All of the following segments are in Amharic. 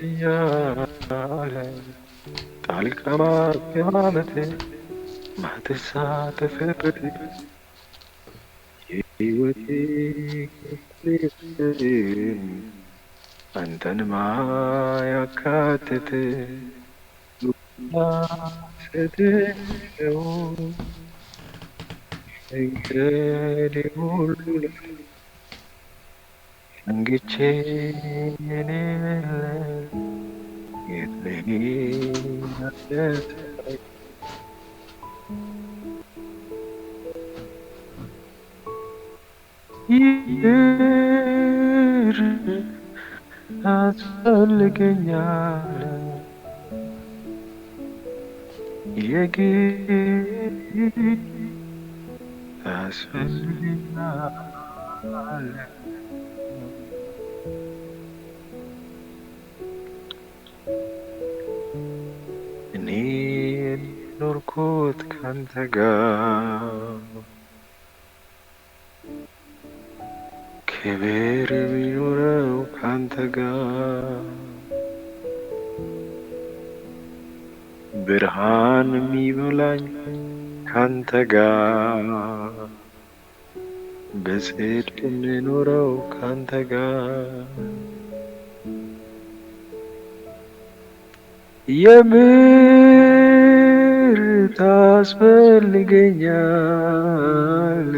እያለ ጣልቃ ማገባበት ማትሳተፍበት የህይወቴ ክፍል አንተን ማያካትት ስትለው እንግዲህ ሁሉ እንግቼ የኔ የት ልሄድ ይር ታስፈልገኛል የግድ ታስፈልገኛል እኔ ኖርኩት ካንተ ጋር ክብር ቢኖረው ካንተ ጋር ብርሃን የሚበላኝ ካንተ ጋር በጽድቅ የምኖረው ካንተ ጋር የምር ታስፈልገኛል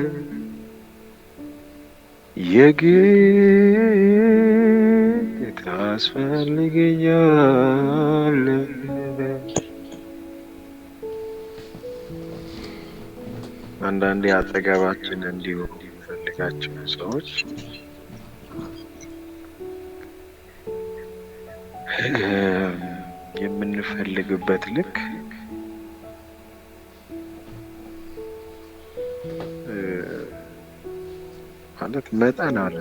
የግድ ታስፈልገኛል አንዳንዴ አጠገባችን እንዲሆኑ የሚፈልጋቸው ሰዎች የምንፈልግበት ልክ ማለት መጠን አለ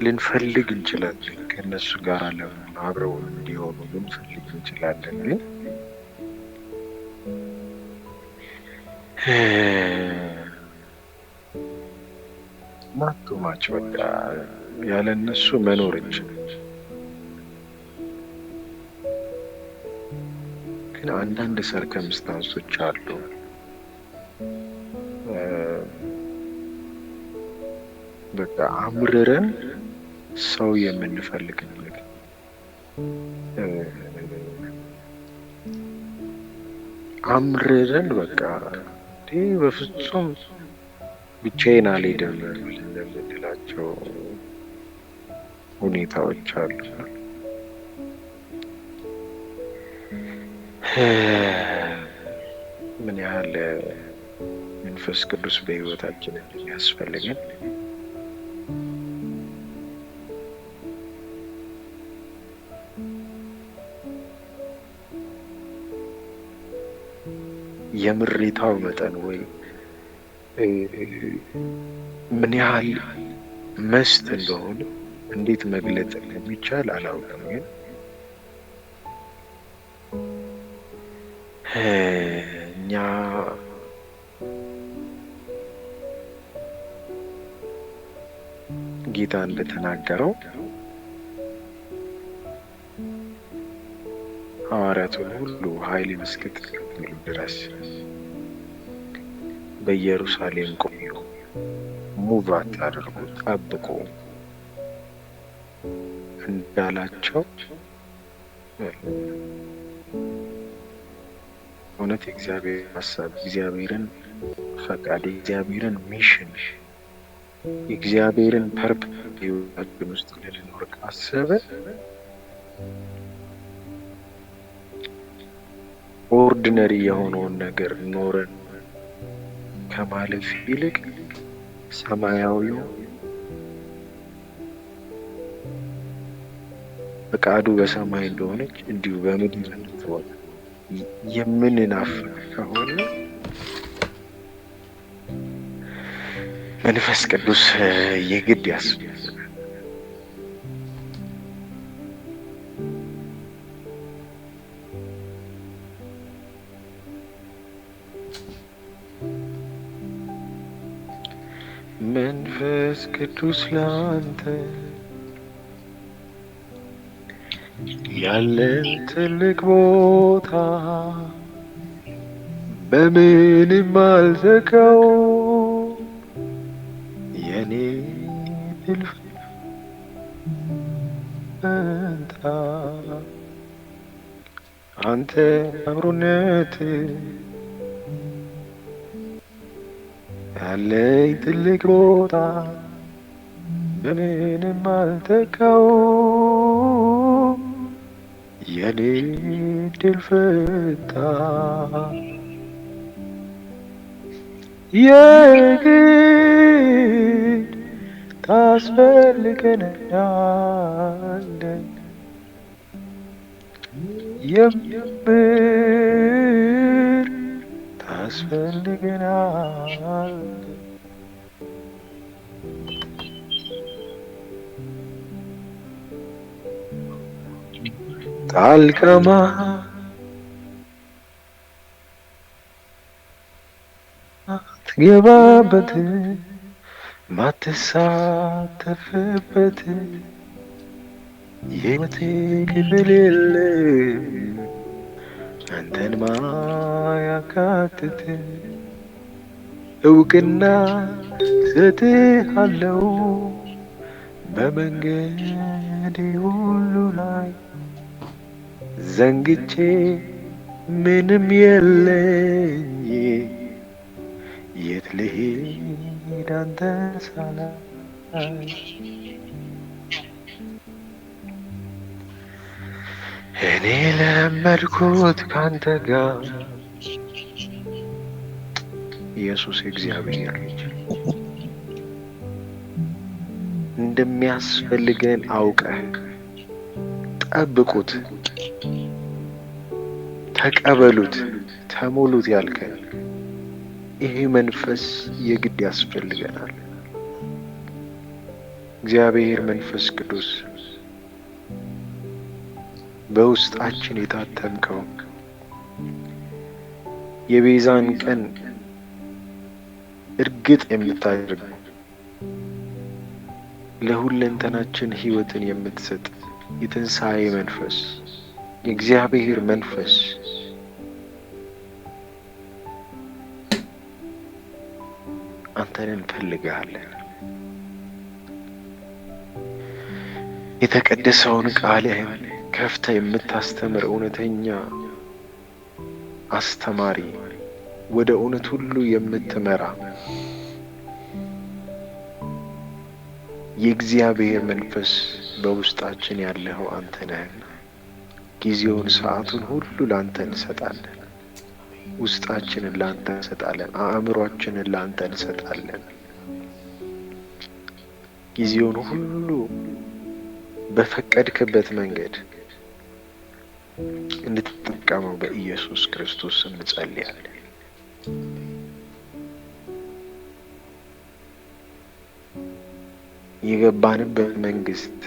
ልንፈልግ እንችላለን ከእነሱ ጋር ለምን አብረው እንዲሆኑ ልንፈልግ እንችላለን ግን ማቶማች በቃ ያለ እነሱ መኖር እንችላለን ግን አንዳንድ ሰርከምስታንሶች አሉ በቃ አምርረን ሰው የምንፈልግበት አምርረን በቃ በፍጹም ብቻዬን አልሄድም የምንላቸው ሁኔታዎች አሉ ምን ያህል መንፈስ ቅዱስ በህይወታችን እንደሚያስፈልገን የምሬታው መጠን ወይ ምን ያህል መስት እንደሆነ እንዴት መግለጽ እንደሚቻል አላውቅም ግን እኛ ጌታ እንደተናገረው ሐዋርያቱን ሁሉ ኃይል እስክትቀበሉ ድረስ በኢየሩሳሌም ቆዩ ሙቭ አታድርጉ ጠብቁ እንዳላቸው እውነት የእግዚአብሔር ሀሳብ እግዚአብሔርን ፈቃድ እግዚአብሔርን ሚሽን እግዚአብሔርን ፐርፐስ ህይወታችን ውስጥ ልንኖር ካሰበ ኦርዲነሪ የሆነውን ነገር ኖረን ከማለፍ ይልቅ ሰማያዊው ፈቃዱ በሰማይ እንደሆነች እንዲሁ በምድር እንድትሆን የምንናፍቅ ከሆነ መንፈስ ቅዱስ የግድ ያስፈልጋል። መንፈስ ቅዱስ ላንተ ያለን ትልቅ ቦታ በምንም አልተካው የኔ ድል ፈንታ አንተ አብሮነት ያለኝ ትልቅ ቦታ በምንም አልተካው የኔ ድል ፈንታ የግድ ታስፈልገናለህ የምር ታስፈልገናለህ ጣልቃማ ትገባበት ማትሳተፍበት የህይወቴ ክፍል የለም አንተን ማያካትት እውቅና ሰጥሃለው በመንገዴ ሁሉ ላይ ዘንግቼ ምንም የለኝ የት ልሄድ አንተን ሳላይ እኔ ለመድኩት ካንተ ጋር ኢየሱስ የእግዚአብሔር ልጅ እንደሚያስፈልገን አውቀህ ጠብቁት፣ ተቀበሉት፣ ተሞሉት ያልከን ይሄ መንፈስ የግድ ያስፈልገናል። እግዚአብሔር መንፈስ ቅዱስ በውስጣችን የታተምከው የቤዛን ቀን እርግጥ የምታደርግ ለሁለንተናችን ህይወትን የምትሰጥ የትንሣኤ መንፈስ የእግዚአብሔር መንፈስ አንተን እንፈልግሃለን። የተቀደሰውን ቃልህን ከፍተህ የምታስተምር እውነተኛ አስተማሪ፣ ወደ እውነት ሁሉ የምትመራ የእግዚአብሔር መንፈስ በውስጣችን ያለው አንተ ነህና ጊዜውን ሰዓቱን ሁሉ ላንተ እንሰጣለን። ውስጣችንን ላንተ እንሰጣለን። አእምሯችንን ላንተ እንሰጣለን። ጊዜውን ሁሉ በፈቀድክበት መንገድ እንድትጠቀመው በኢየሱስ ክርስቶስ ስም እንጸልያለን። የገባንበት መንግስት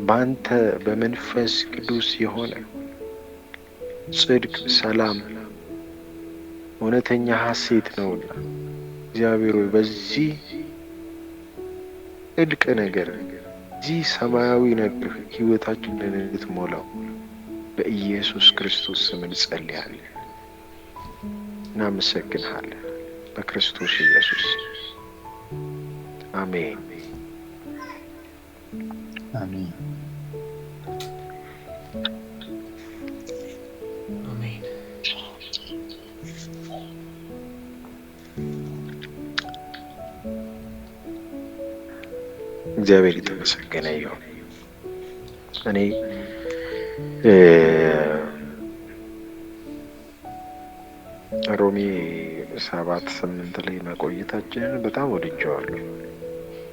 ባንተ በመንፈስ ቅዱስ የሆነ ጽድቅ፣ ሰላም፣ እውነተኛ ሐሴት ነውና እግዚአብሔር ሆይ በዚህ እድቅ ነገር እዚህ ሰማያዊ ነገር ህይወታችንን እንድትሞላው በኢየሱስ ክርስቶስ ስም እንጸልያለን። እናመሰግንሃለን በክርስቶስ ኢየሱስ አሜን አሜን አሜን። እግዚአብሔር የተመሰገነ ይሁን። እኔ ሮሜ 7:8 ላይ መቆየታችንን በጣም ወድጀዋለሁ።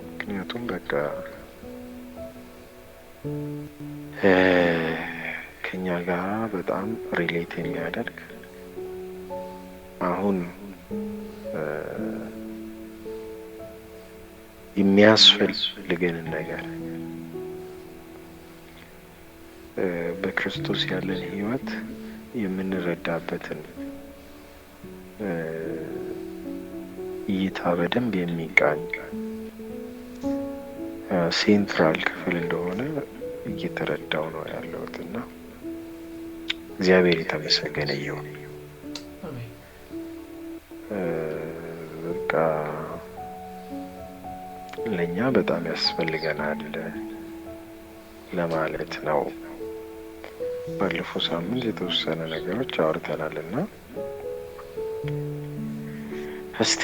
ምክንያቱም በቃ ከኛ ጋር በጣም ሪሌት የሚያደርግ አሁን የሚያስፈልገንን ነገር በክርስቶስ ያለን ህይወት የምንረዳበትን እይታ በደንብ የሚቃኝ ሴንትራል ክፍል እንደሆነ እየተረዳው ነው ያለሁትና እግዚአብሔር የተመሰገነ ይሁን። በቃ ለኛ በጣም ያስፈልገናል ለማለት ነው። ባለፈው ሳምንት የተወሰነ ነገሮች አውርተናል እና እስቲ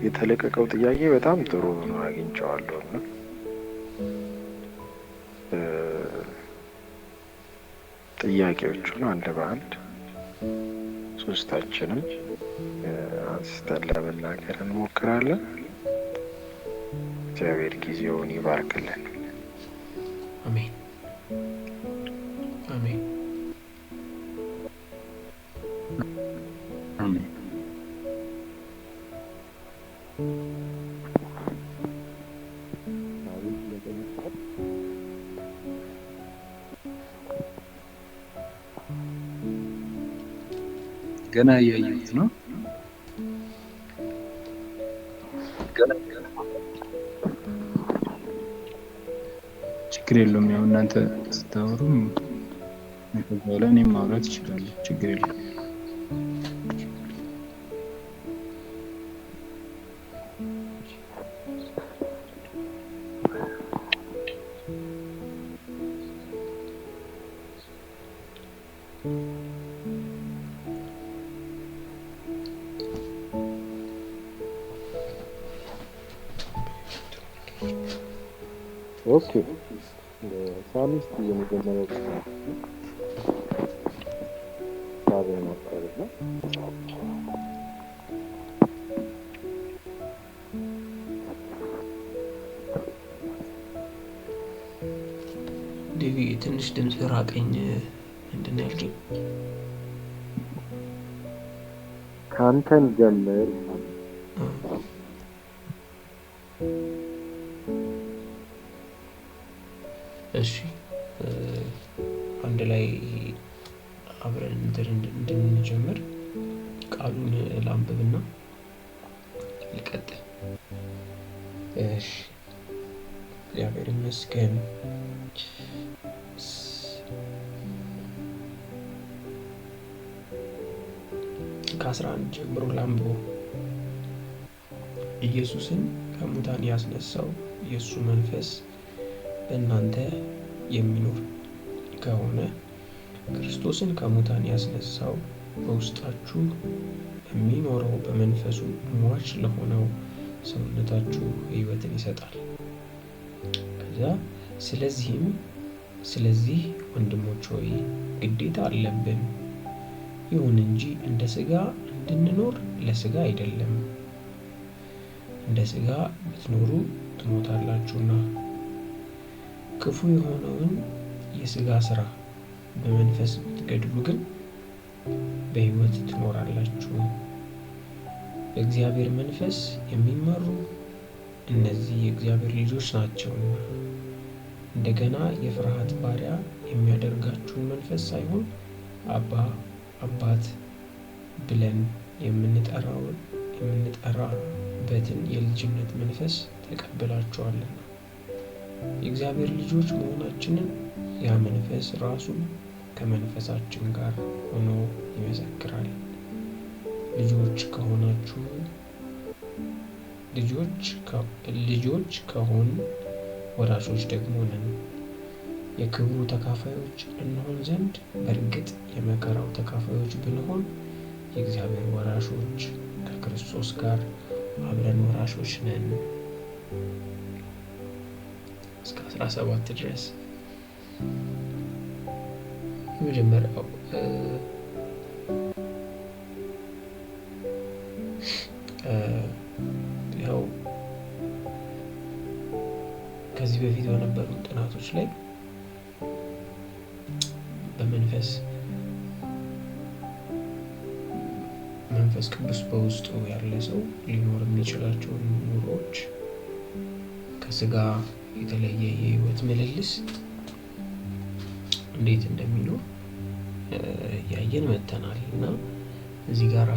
የተለቀቀው ጥያቄ በጣም ጥሩ ነው አግኝቼዋለሁ እና ጥያቄዎቹን አንድ በአንድ ሶስታችንም አንስተን ለመናገር እንሞክራለን። እግዚአብሔር ጊዜውን ይባርክልን። አሜን አሜን አሜን። ገና እያየሁት ነው። ችግር የለውም። ያው እናንተ ስታወሩም ከዛ በኋላ እኔም ማውራት እችላለሁ። ችግር የለም። ኦኬ ሳሚስት የመጀመሪያው ሳቢያ ማቀረብ ነው። ዴቪ ትንሽ ድምጽ ራቀኝ። ምንድን ነው ያልከኝ? ካንተን ጀምር። እሺ አንድ ላይ አብረን እንድንጀምር ቃሉን ላንብብና ልቀጥል። እሺ እግዚአብሔር ይመስገን። ከ11 ጀምሮ ላንብበው። ኢየሱስን ከሙታን ያስነሳው የእሱ መንፈስ በእናንተ የሚኖር ከሆነ ክርስቶስን ከሙታን ያስነሳው በውስጣችሁ የሚኖረው በመንፈሱ ሟች ለሆነው ሰውነታችሁ ሕይወትን ይሰጣል። ከዛ ስለዚህ ወንድሞች ሆይ ግዴታ አለብን። ይሁን እንጂ እንደ ሥጋ እንድንኖር ለሥጋ አይደለም። እንደ ሥጋ ብትኖሩ ትሞታላችሁና። ክፉ የሆነውን የሥጋ ሥራ በመንፈስ ብትገድሉ ግን በሕይወት ትኖራላችሁ። በእግዚአብሔር መንፈስ የሚመሩ እነዚህ የእግዚአብሔር ልጆች ናቸውና። እንደገና የፍርሃት ባሪያ የሚያደርጋችሁን መንፈስ ሳይሆን አባት ብለን የምንጠራበትን የልጅነት መንፈስ ተቀብላችኋልና። የእግዚአብሔር ልጆች መሆናችንን ያ መንፈስ ራሱ ከመንፈሳችን ጋር ሆኖ ይመሰክራል። ልጆች ከሆን ወራሾች ደግሞ ነን፣ የክብሩ ተካፋዮች እንሆን ዘንድ በእርግጥ የመከራው ተካፋዮች ብንሆን የእግዚአብሔር ወራሾች ከክርስቶስ ጋር አብረን ወራሾች ነን። እስከ 17 ድረስ የመጀመሪያው ያው ከዚህ በፊት በነበሩ ጥናቶች ላይ በመንፈስ ቅዱስ በውስጡ ያለ ሰው ሊኖር የሚችላቸውን ኑሮዎች ከስጋ የተለየ የህይወት ምልልስ እንዴት እንደሚኖር ያየን መተናል እና እዚህ ጋር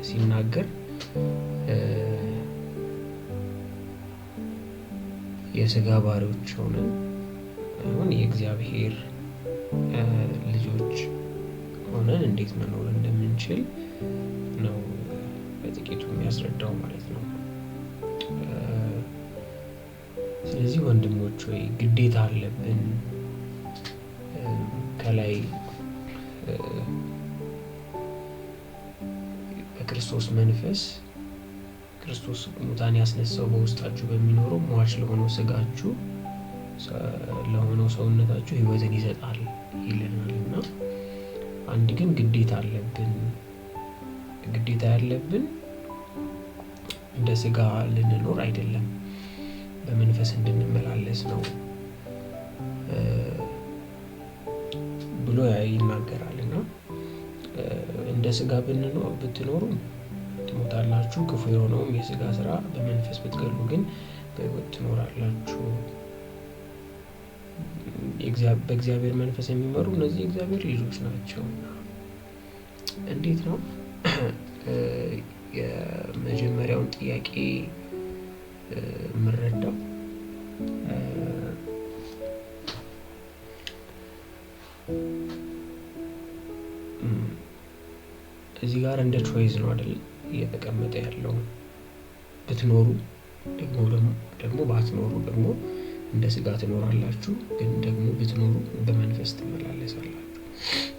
ሲናገር የስጋ ባሪዎች ሆነን አሁን የእግዚአብሔር ልጆች ሆነን እንዴት መኖር እንደምንችል ነው በጥቂቱ የሚያስረዳው ማለት ነው። ስለዚህ ወንድሞች ሆይ ግዴታ አለብን። ከላይ በክርስቶስ መንፈስ ክርስቶስ ሙታን ያስነሳው በውስጣችሁ በሚኖረው ሟች ለሆነው ስጋችሁ ለሆነው ሰውነታችሁ ሕይወትን ይሰጣል ይለናልና አንድ ግን ግዴታ አለብን። ግዴታ ያለብን እንደ ስጋ ልንኖር አይደለም፣ በመንፈስ እንድንመላለስ ነው ብሎ ይናገራልና እንደ ስጋ ብትኖሩ ትሞታላችሁ፣ ክፉ የሆነውም የስጋ ስራ በመንፈስ ብትገሉ ግን በሕይወት ትኖራላችሁ። በእግዚአብሔር መንፈስ የሚመሩ እነዚህ የእግዚአብሔር ልጆች ናቸው። እንዴት ነው? የመጀመሪያውን ጥያቄ የምረዳው እዚህ ጋር እንደ ቾይስ ነው አይደል እየተቀመጠ ያለው። ብትኖሩ ደግሞ ባትኖሩ ደግሞ እንደ ስጋ ትኖራላችሁ፣ ግን ደግሞ ብትኖሩ በመንፈስ ትመላለሳላችሁ።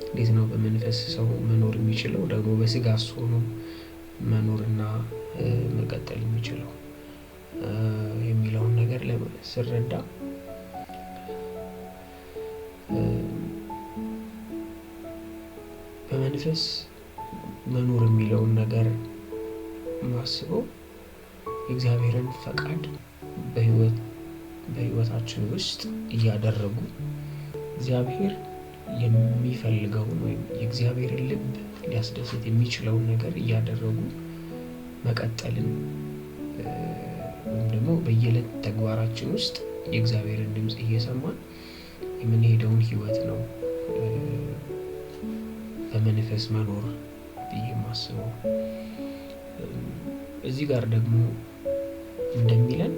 እንዴት ነው በመንፈስ ሰው መኖር የሚችለው? ደግሞ በስጋ ሆኖ መኖርና መቀጠል የሚችለው የሚለውን ነገር ስረዳ በመንፈስ መኖር የሚለውን ነገር ማስበው የእግዚአብሔርን ፈቃድ በሕይወታችን ውስጥ እያደረጉ እግዚአብሔር የሚፈልገውን ወይም የእግዚአብሔርን ልብ ሊያስደስት የሚችለውን ነገር እያደረጉ መቀጠልን ወይም ደግሞ በየዕለት ተግባራችን ውስጥ የእግዚአብሔርን ድምፅ እየሰማን የምንሄደውን ሕይወት ነው በመንፈስ መኖር ብዬ ማስበው። እዚህ ጋር ደግሞ እንደሚለን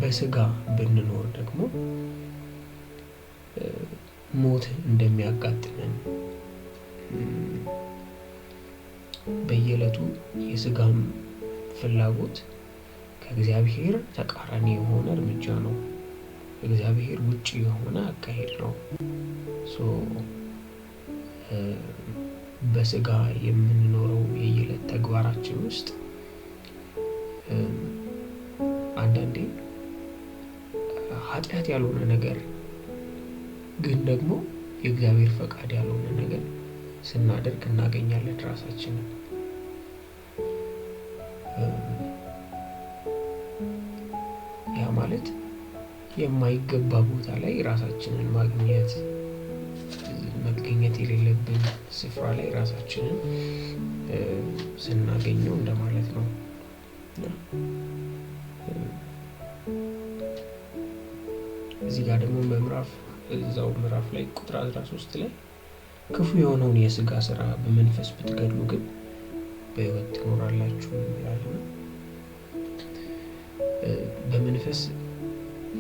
በስጋ ብንኖር ደግሞ ሞት እንደሚያጋጥመን በየዕለቱ የስጋም ፍላጎት ከእግዚአብሔር ተቃራኒ የሆነ እርምጃ ነው፣ እግዚአብሔር ውጪ የሆነ አካሄድ ነው። በስጋ የምንኖረው የየዕለት ተግባራችን ውስጥ አንዳንዴ ኃጢአት ያልሆነ ነገር ግን ደግሞ የእግዚአብሔር ፈቃድ ያልሆነ ነገር ስናደርግ እናገኛለን ራሳችንን። ያ ማለት የማይገባ ቦታ ላይ ራሳችንን መገኘት የሌለብን ስፍራ ላይ ራሳችንን ስናገኘው እንደማለት ነው። እዚህ ጋር ደግሞ እዛው ምዕራፍ ላይ ቁጥር 13 ላይ ክፉ የሆነውን የስጋ ስራ በመንፈስ ብትገድሉ ግን በሕይወት ትኖራላችሁ ይላል። በመንፈስ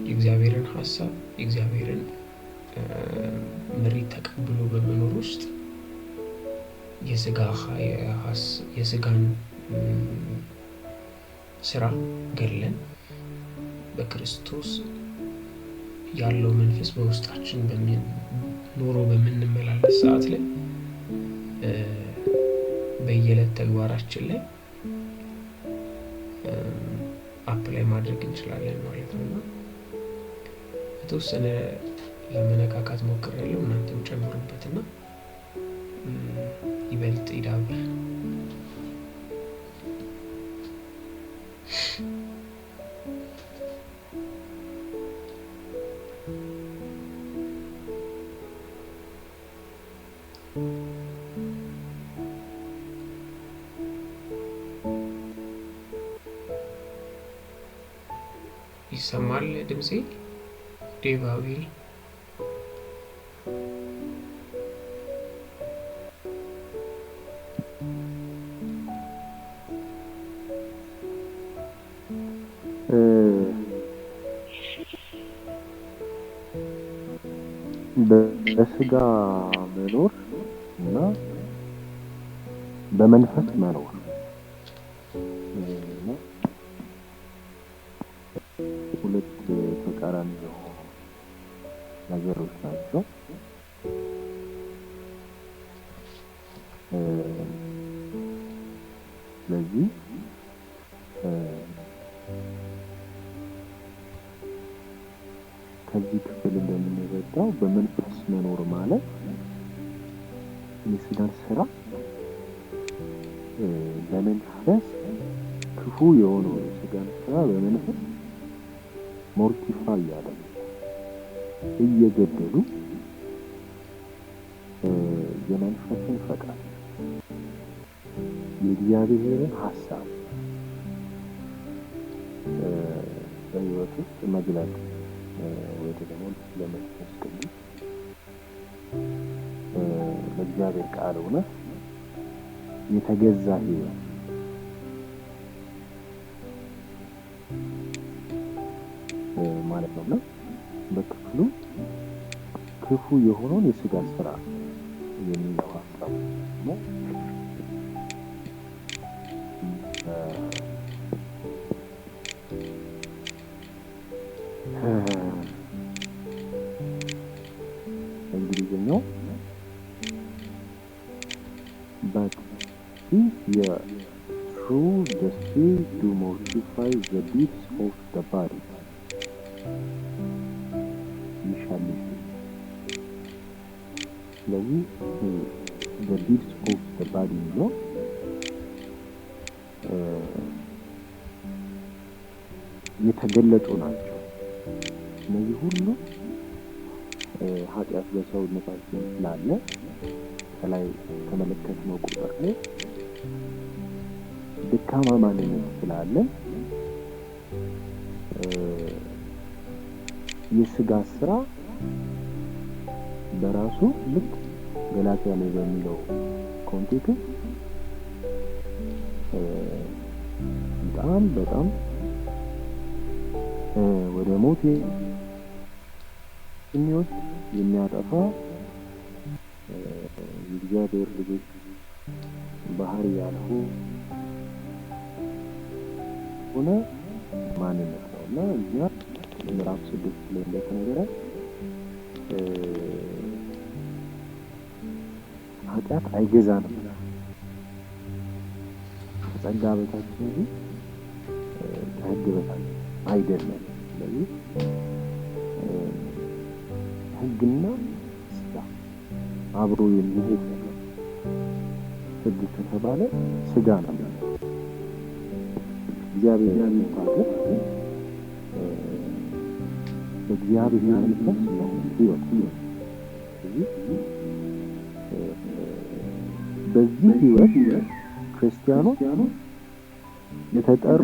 የእግዚአብሔርን ሀሳብ የእግዚአብሔርን ምሪት ተቀብሎ በመኖር ውስጥ የስጋን ስራ ገለን በክርስቶስ ያለው መንፈስ በውስጣችን ኖሮ በምንመላለስ ሰዓት ላይ በየዕለት ተግባራችን ላይ አፕላይ ማድረግ እንችላለን ማለት ነው። እና የተወሰነ ለመነካካት ሞክሬያለሁ፣ እናንተም ጨምሩበትና ይበልጥ ይዳብር። ይሰማል ድምጼ? ዴቫዊል በስጋ መኖር እና በመንፈስ መኖር እና ሁለት ተቃራኒ የሆኑ ነገሮች ናቸው። ስለዚህ ከዚህ ክፍል እንደምንረዳው በመንፈስ መኖር ማለት የስጋን ስራ በመንፈስ ክፉ የሆነው የስጋን ስራ በመንፈስ ሞርቲፋይ ያደርጋሉ፣ እየገደሉ የመንፈስን ፈቃድ የእግዚአብሔርን ሀሳብ በሕይወት ውስጥ መግለጥ ወይ ደግሞ ለመንፈስ ቅዱስ ለእግዚአብሔር ቃል እውነት የተገዛ ሕይወት ማለት ነውና በክፍሉ ክፉ የሆነውን የስጋ ስራ የሚለው ሀሳብ ነው። እንግሊዝኛው but if you through the spirit to mortify the deeds of the body you shall live. ስለዚህ the deeds of the body ነው የተገለጡ ናቸው። እነዚህ ሁሉ ኃጢአት በሰውነታችን ስላለ ከላይ ተመለከትነው ቁጥር ላይ ደካማ ማንነት ስላለ የስጋ ስራ በራሱ ልክ ገላትያ ላይ በሚለው ኮንቴክስት በጣም ወደ ሞት የሚወስድ የሚያጠፋ የእግዚአብሔር ልጆች ባህሪ ያልሆነ ማንነት ነው እና እዚያ ምዕራፍ 6 ላይ እንደተነገረ ኃጢአት አይገዛንም ከጸጋ በታች እንጂ ከሕግ በታች አይደለም። ስለዚህ ሕግና ስጋ አብሮ የሚሄድ ነገር ሕግ ከተባለ ስጋ ነው። እግዚአብሔር የሚባለው በእግዚአብሔር መንፈስ ነው ሕይወት። በዚህ ሕይወት ክርስቲያኖች የተጠሩ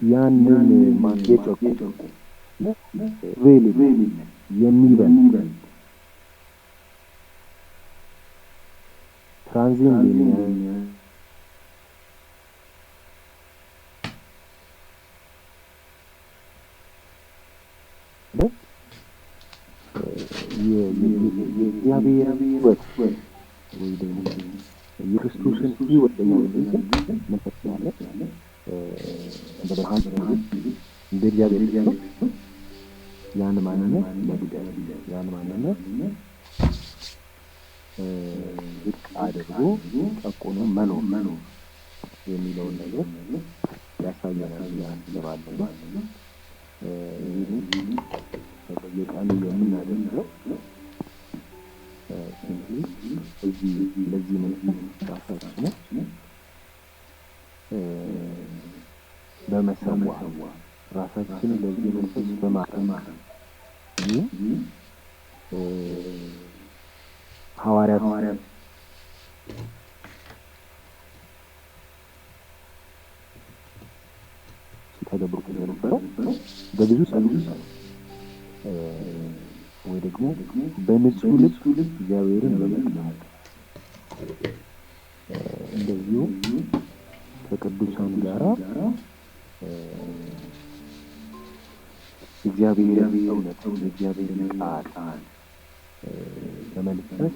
ያንን ማንጌጨቁ ቬሊ የሚበል ትራንዚንግ የእግዚአብሔር ሕይወት ወይ ደግሞ የክርስቶስን ሕይወት የሚያገኝ መንፈስ ያለ በብርሃን እንደ እግዚአብሔር ልጅ ያን ማንነት መግደል ያን ማንነት ዝቅ አድርጎ ጨቁኖ መኖር የሚለውን ነገር ያሳየናል ያስባለሁ። ይህን በየቀኑ የምናደርገው ለዚህ መንፈስ ራሳችንን በመሰዋ ራሳችንን ለዚህ መንፈስ በማቅረብ ሐዋርያት ሲተገብሩት የነበረው በብዙ ጸሎት ወይ ደግሞ በንጹህ ልብ እግዚአብሔርን መለመን እንደዚሁ ከቅዱሳን ጋራ እግዚአብሔርን እውነት የእግዚአብሔርን ቃል በመንፈስ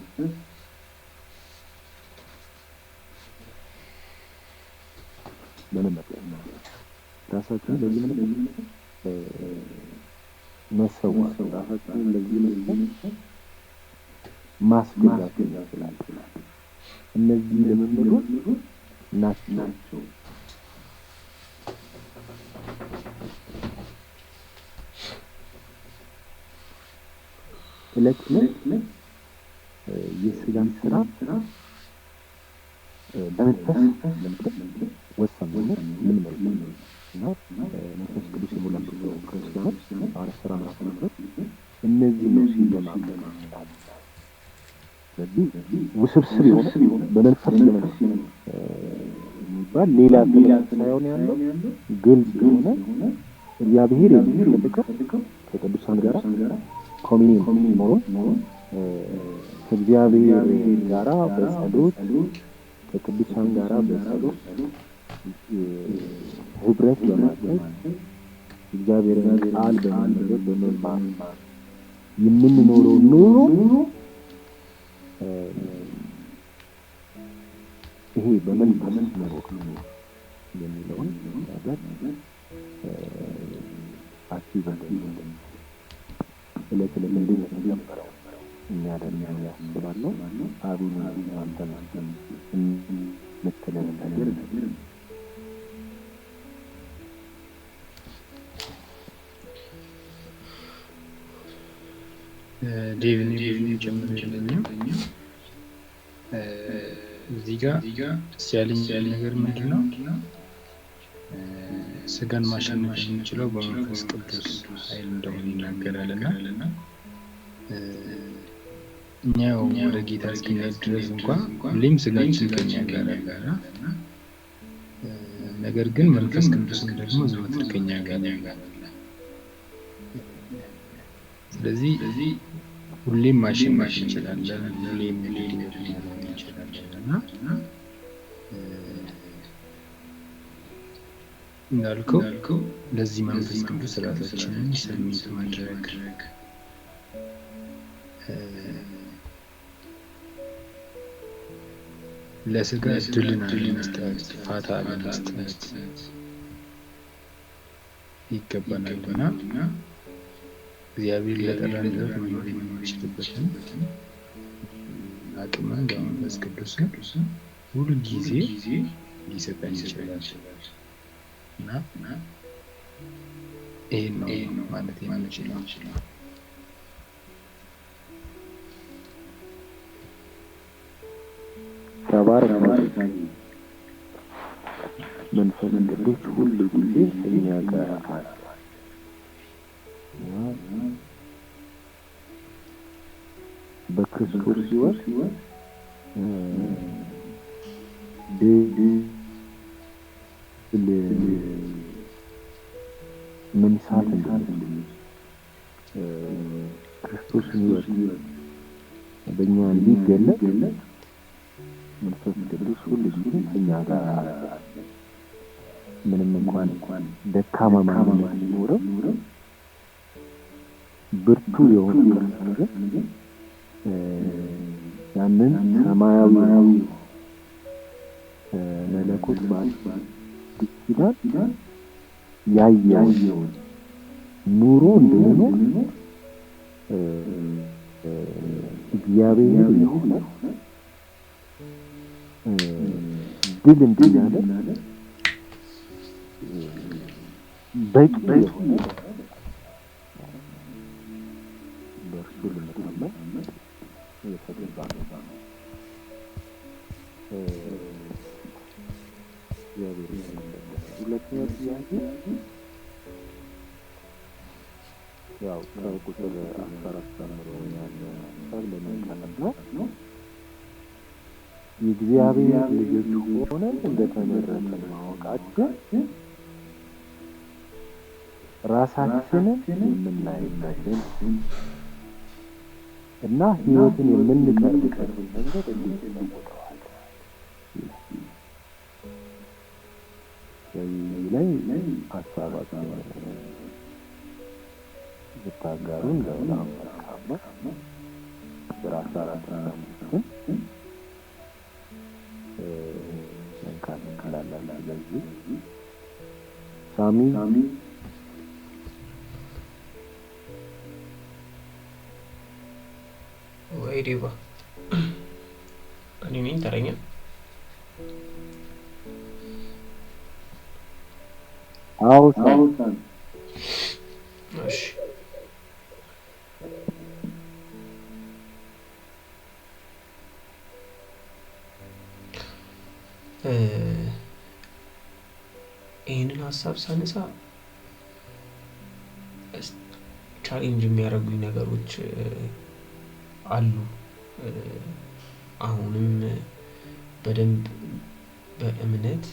መመገብ ራሳችንን ለዚህ መሰዋት ራሳችንን ለዚህ ማስገዛት ይችላል። እነዚህ ልምምዶች ናቸው ዕለት የስጋን ስራ በመንፈስ ወሰኑነት ምን ማለት ነው? እና መንፈስ ቅዱስ የሞላባቸው ክርስቲያኖች ሐዋርያት ሥራ ምዕራፍ 12 እነዚህ ነው ሲለማመዱ ይችላል። ስለዚህ ውስብስብ የሆነ በመንፈስ የሚባል ሌላ ትምህርት ሳይሆን ያለው ግልጽ የሆነ እግዚአብሔር የሚፈልገው ከቅዱሳን ጋር ኮሚኒየን መሆን ከእግዚአብሔር ጋራ በጸሎት ከቅዱሳን ጋራ በጸሎት ህብረት በማድረግ እግዚአብሔርን ቃል በመንገድ በመማር የምንኖረው ኑሮ ይሄ በመንፈስ መኖር የሚለውን ነገር አስይዘን ዕለት እንድንተገብረው የሚያደርገን ያስባለሁ። አብኝ አንተን የምትለን ነገር ዴቪን ጨምርልኝ። እዚህ ጋር ደስ ያለኝ ነገር ምንድን ነው? ስጋን ማሸነፍ የምንችለው በመንፈስ ቅዱስ ኃይል እንደሆነ ይናገራልና እኛ ወደ ጌታ እስክንሄድ ድረስ እንኳን ሁሌም ስጋችን ከኛ ጋር ያለ፣ ነገር ግን መንፈስ ቅዱስም ደግሞ ዘወትር ከኛ ጋር ያለ። ስለዚህ ሁሌም ማሸነፍ እንችላለን፣ ሁሌም እንችላለን እና እንዳልከው ለዚህ መንፈስ ቅዱስ ራሳችንን ሰሚት ማድረግ ለስጋ እድልን አለመስጠት ፋታ አለመስጠት ይገባናልና እግዚአብሔር ለጠራን ሕይወት መኖር የምንችልበትን አቅምን በመንፈስ ቅዱስ ሁሉ ጊዜ ሊሰጠን ይችላል እና ይሄን ነው ማለት የምንችለው። ተባረክ መንፈስ ቅዱስ ሁሉ ጊዜ እኛ ጋር አለ። በክርስቶስ ሕይወት መንሳት እንድንችል ክርስቶስ ሕይወት በእኛ እንዲገለጥ መንፈስ ቅዱስ ሁሉ ጊዜ ከእኛ ጋር አለ። ምንም እንኳን ደካማ ማንነት ቢኖርም ብርቱ የሆነ ክርስቲያን ግን ያንን ሰማያዊ መለኮት በአዲስ ኪዳን ያየውን ኑሮ እንድንኖር እግዚአብሔር የሆነ ድል እንድናደርግ በቂ የሆነ በእርሱ ልንታመን የተገባ ነው። እግዚአብሔር ይመስገን። ሁለተኛው ጥያቄ ያው ከቁጥር 14 ጀምሮ ያለ ሀሳብ ለመንቀሳቀስ ነው። የእግዚአብሔር ልጆች ሆነን እንደተመረጥን ማወቃችን ራሳችንን የምናይበትን እና ህይወትን የምንቀርብበት መንገድ እንዴት እንለውጠዋለን? በዚህ ላይ ሀሳባችሁን ብታጋሩን በጣም መልካም ነው። ቁጥር 14 መንካት እንችላለን። ስለዚህ ሳሚ ወይ ዴቫ እኔ ነኝ ተረኛ። አዎ ሳሚ እሺ ይህንን ሀሳብ ሳነሳ ቻሌንጅ የሚያደርጉኝ ነገሮች አሉ። አሁንም በደንብ በእምነት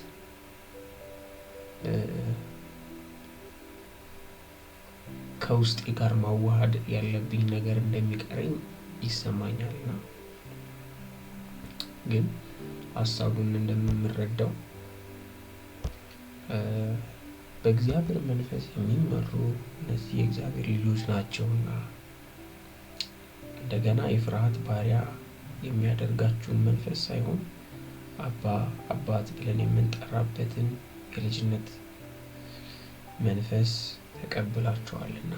ከውስጤ ጋር ማዋሃድ ያለብኝ ነገር እንደሚቀረኝ ይሰማኛልና ግን ሀሳቡን እንደምንረዳው በእግዚአብሔር መንፈስ የሚመሩ እነዚህ የእግዚአብሔር ልጆች ናቸውና እንደገና የፍርሃት ባሪያ የሚያደርጋችሁን መንፈስ ሳይሆን አባት ብለን የምንጠራበትን የልጅነት መንፈስ ተቀብላችኋልና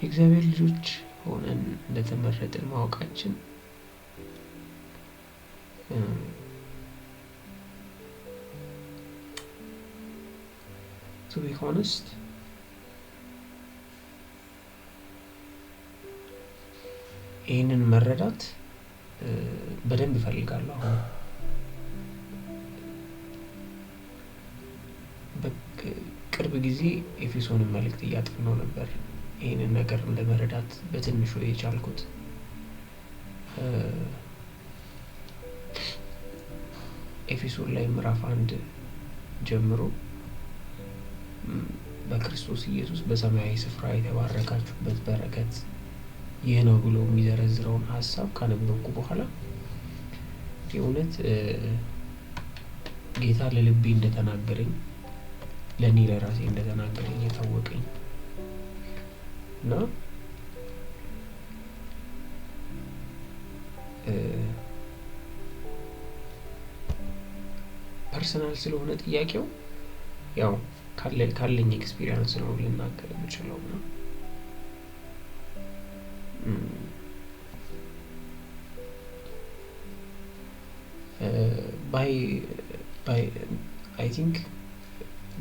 የእግዚአብሔር ልጆች ሆነን እንደተመረጥን ማወቃችን to be honest ይህንን መረዳት በደንብ እፈልጋለሁ። አሁን በቅርብ ጊዜ ኤፌሶንን መልእክት እያጠናሁ ነበር። ይህንን ነገር ለመረዳት በትንሹ የቻልኩት ኤፌሶን ላይ ምዕራፍ 1 ጀምሮ በክርስቶስ ኢየሱስ በሰማያዊ ስፍራ የተባረካችሁበት በረከት ይህ ነው ብሎ የሚዘረዝረውን ሀሳብ ካነበብኩ በኋላ የእውነት ጌታ ለልቤ እንደተናገረኝ ለእኔ ለራሴ እንደተናገረኝ የታወቀኝ እና ፐርሰናል ስለሆነ ጥያቄው ያው ካለኝ ኤክስፒሪየንስ ነው ልናገር የምችለው ነው። አይ ቲንክ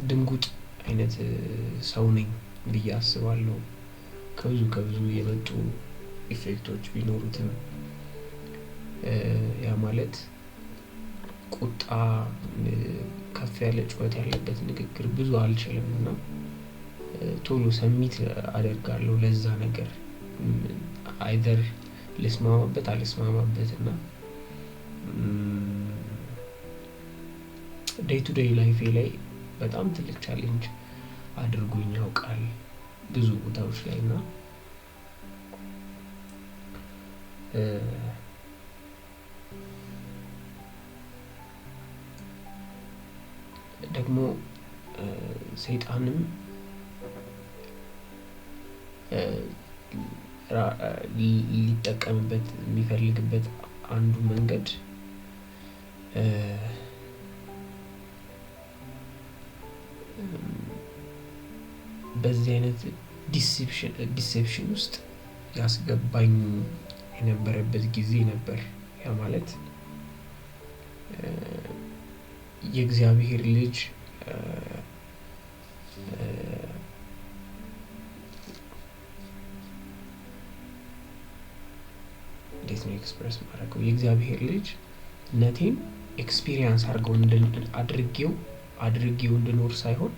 ድንጉጥ አይነት ሰው ነኝ ብዬ አስባለሁ። ከብዙ የመጡ ኢፌክቶች ቢኖሩትም ያ ማለት ቁጣ፣ ከፍ ያለ ጩኸት ያለበት ንግግር ብዙ አልችልም እና ቶሎ ሰሚት አደርጋለሁ ለዛ ነገር አይደር ልስማማበት አልስማማበት እና ዴይ ቱ ዴይ ላይፌ ላይ በጣም ትልቅ ቻሌንጅ አድርጎኝ ያውቃል ብዙ ቦታዎች ላይ እና ደግሞ ሰይጣንም ሊጠቀምበት የሚፈልግበት አንዱ መንገድ በዚህ አይነት ዲሴፕሽን ውስጥ ያስገባኝ የነበረበት ጊዜ ነበር። ያ ማለት የእግዚአብሔር ልጅ እንዴት ነው ኤክስፕረስ ማድረገው? የእግዚአብሔር ልጅ ነቴን ኤክስፒሪየንስ አድርጌው እንድኖር ሳይሆን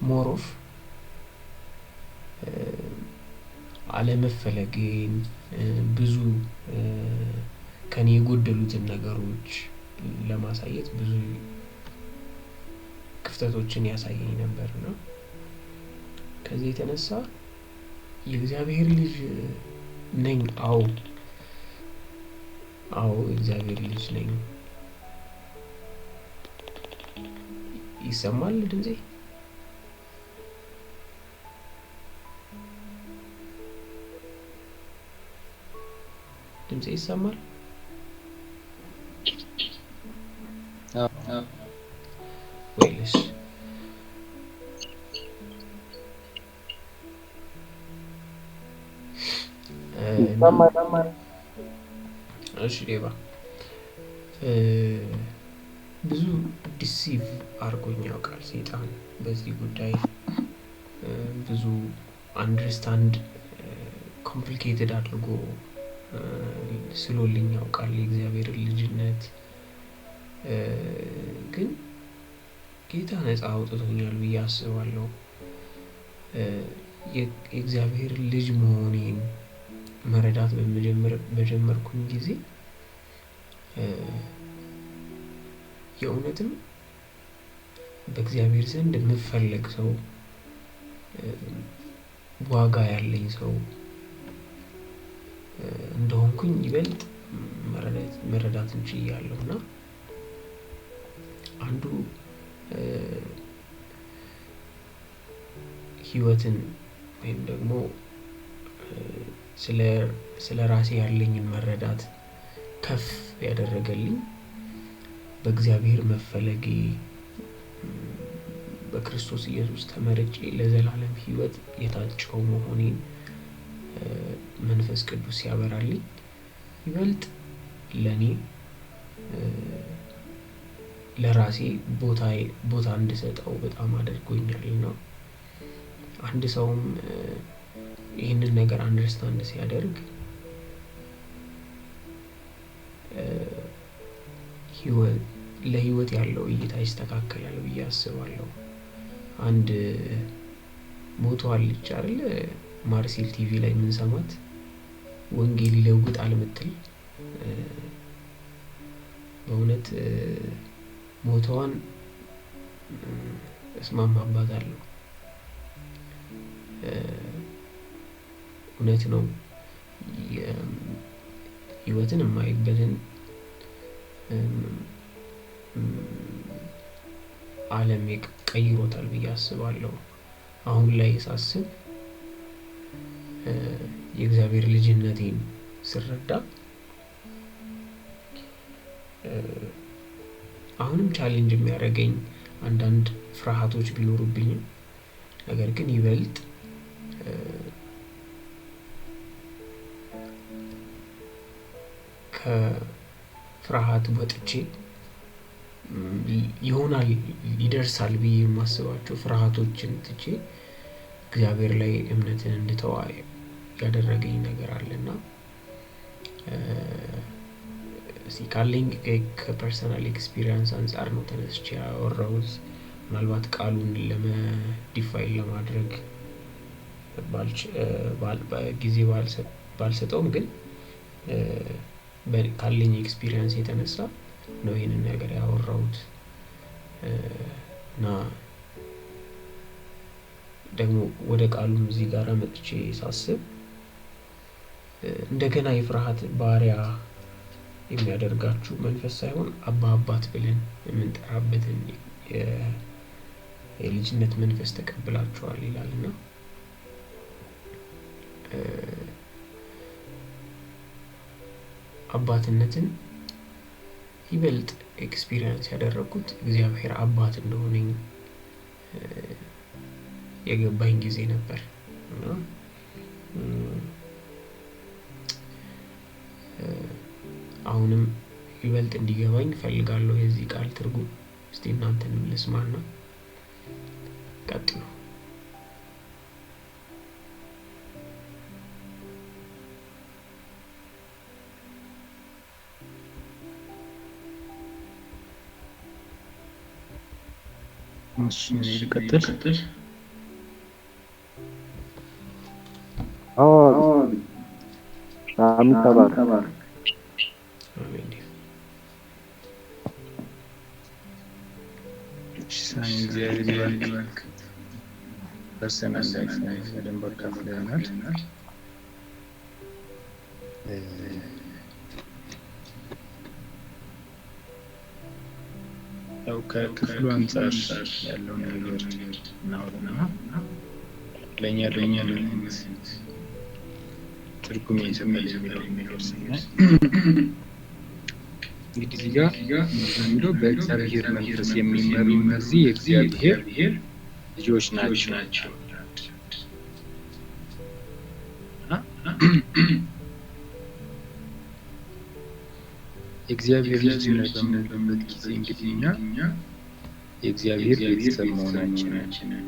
ሞር ኦፍ አለመፈለግን ብዙ ከኔ የጎደሉትን ነገሮች ለማሳየት ብዙ ክፍተቶችን ያሳየኝ ነበር ነው ከዚህ የተነሳ የእግዚአብሔር ልጅ ነኝ። አዎ የእግዚአብሔር ልጅ ነኝ። ይሰማል ድምጼ? ድምጼ ይሰማል? ወይስ እሺ ዴባ ብዙ ዲሲቭ አድርጎኝ ያውቃል ሰይጣን በዚህ ጉዳይ። ብዙ አንደርስታንድ ኮምፕሊኬትድ አድርጎ ስሎልኝ ያውቃል የእግዚአብሔር ልጅነት። ግን ጌታ ነፃ አውጥቶኛል ብዬ አስባለሁ። የእግዚአብሔር ልጅ መሆኔን መረዳት በጀመርኩኝ ጊዜ የእውነትም በእግዚአብሔር ዘንድ የምፈለግ ሰው፣ ዋጋ ያለኝ ሰው እንደሆንኩኝ ይበልጥ መረዳት እንችያለሁ። እና አንዱ ህይወትን ወይም ደግሞ ስለ ራሴ ያለኝን መረዳት ከፍ ያደረገልኝ በእግዚአብሔር መፈለጌ፣ በክርስቶስ ኢየሱስ ተመርጬ ለዘላለም ህይወት የታጨው መሆኔን መንፈስ ቅዱስ ያበራልኝ ይበልጥ ለኔ ለራሴ ቦታ እንድሰጠው በጣም አድርጎኛልና አንድ ሰውም ይህንን ነገር አንደርስታንድ ሲያደርግ ለህይወት ያለው እይታ ይስተካከላል ብዬ አስባለሁ። አንድ ሞቷል ልጅ አይደል ማርሴል ቲቪ ላይ የምንሰማት ወንጌል ይለውጣል የምትል በእውነት ሞቷን እስማማባታለሁ። እውነት ነው። ህይወትን የማይበትን ዓለም ቀይሮታል ብዬ አስባለሁ። አሁን ላይ ሳስብ የእግዚአብሔር ልጅነቴን ስረዳ አሁንም ቻሌንጅ የሚያደርገኝ አንዳንድ ፍርሃቶች ቢኖሩብኝም ነገር ግን ይበልጥ ከፍርሃት ወጥቼ ይሆናል ይደርሳል ብዬ የማስባቸው ፍርሃቶችን ትቼ እግዚአብሔር ላይ እምነትን እንድተዋ ያደረገኝ ነገር አለና ካለኝ ከፐርሰናል ኤክስፒሪየንስ አንፃር ነው ተነስቼ ያወራሁት። ምናልባት ቃሉን ዲፋይን ለማድረግ ጊዜ ባልሰጠውም ግን ካለኝ ኤክስፒሪየንስ የተነሳ ነው ይህንን ነገር ያወራሁት። እና ደግሞ ወደ ቃሉም እዚህ ጋር መጥቼ ሳስብ እንደገና የፍርሃት ባሪያ የሚያደርጋችሁ መንፈስ ሳይሆን አባት ብለን የምንጠራበትን የልጅነት መንፈስ ተቀብላችኋል ይላልና አባትነትን ይበልጥ ኤክስፒሪየንስ ያደረኩት እግዚአብሔር አባት እንደሆነኝ የገባኝ ጊዜ ነበር። እና አሁንም ይበልጥ እንዲገባኝ ፈልጋለሁ የዚህ ቃል ትርጉም። እስቲ እናንተንም ልስማና ቀጥሉ። ልቀጥል? አሜን ተባረክ። ፐርሰናል ላይፍ በደንብ አካፍለናል። ያው ከክፍሉ አንጻር ያለው ነገር እናወራና ለኛ ትርጉም ይሰማል የሚለው ነገር ስናይ እንግዲህ እዚህ ጋር የሚለው በእግዚአብሔር መንፈስ የሚመሩ እነዚህ የእግዚአብሔር ልጆች ናቸው። የእግዚአብሔር ልጅነት በምንልበት ጊዜ እንግዲህ እኛ የእግዚአብሔር ቤተሰብ መሆናችንን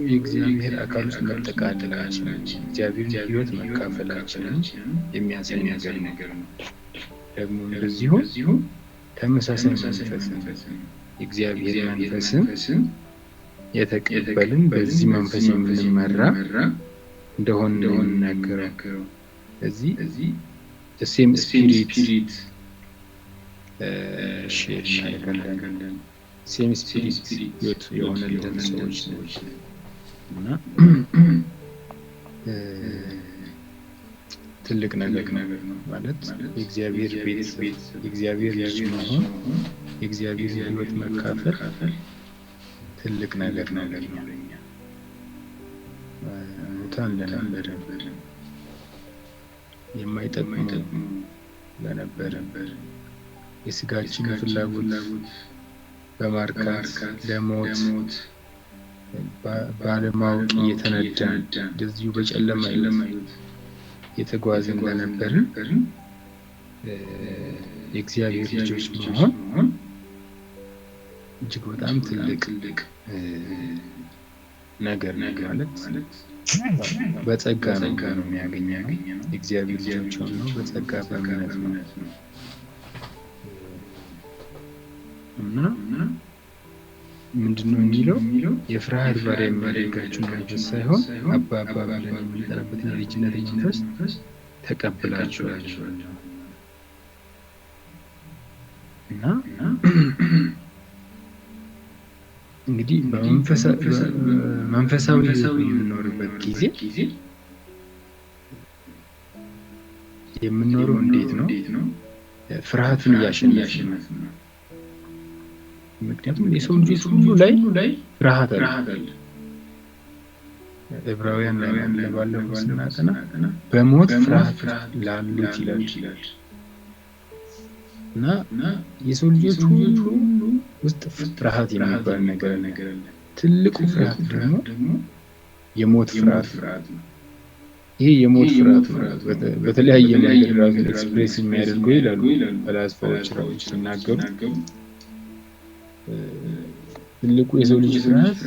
የእግዚአብሔር አካል ውስጥ መጠቃለላችንን እግዚአብሔርን ሕይወት መካፈላችንን የሚያሳይ ነገር ነው። ደግሞ እንደዚሁ ተመሳሳይ መንፈስን የእግዚአብሔር መንፈስን የተቀበልን በዚህ መንፈስ የምንመራ እንደሆነ ነው የሚናገረው። እዚህ ሴም ስፒሪት ሼር እናደርጋለን። ሴም ስፒሪት ሕይወት የሆነልን ሰዎች እና ትልቅ ነገር ነው ማለት የእግዚአብሔር ቤተሰብ የእግዚአብሔር ልጅ መሆን የእግዚአብሔር ሕይወት መካፈል ትልቅ ነገር ነው ለኛ። ሙታን ለነበርን የማይጠቅሙ ለነበርን የስጋችን ፍላጎት በማርካት ለሞት ባለማወቅ እየተነዳን እንደዚሁ በጨለማ የተጓዝን ለነበርን የእግዚአብሔር ልጆች መሆን እጅግ በጣም ትልቅ ነገር ማለት በጸጋ ነው የሚያገኘው። የእግዚአብሔር ልጆች ሆነው በጸጋ በእምነት ነው እና ምንድነው የሚለው የፍርሃት ባሪያ የሚያደርጋችሁ መንፈስ ሳይሆን አባ ብለን የምንጠራበትን የልጅነት መንፈስ ተቀብላችኋል እና እንግዲህ በመንፈሳዊ የምንኖርበት ጊዜ የምንኖረው እንዴት ነው? ፍርሃትን እያሸነፍን ነው። ምክንያቱም የሰው ልጆች ሁሉ ላይ ፍርሃት አለ። ዕብራውያን ላይ ባለፈው ስናጠና በሞት ፍርሃት ላሉት ይላል እና የሰው ልጆች ሁሉ ውስጥ ፍርሃት የሚባል ነገር አለ። ትልቁ ፍርሃት ደግሞ የሞት ፍርሃት ነው። ይሄ የሞት ፍርሃት በተለያየ መንገድ ራሱን ኤክስፕሬስ የሚያደርገው ይላሉ ፈላስፋዎች ራሱ ሲናገሩ ትልቁ የሰው ልጅ ፍርሃት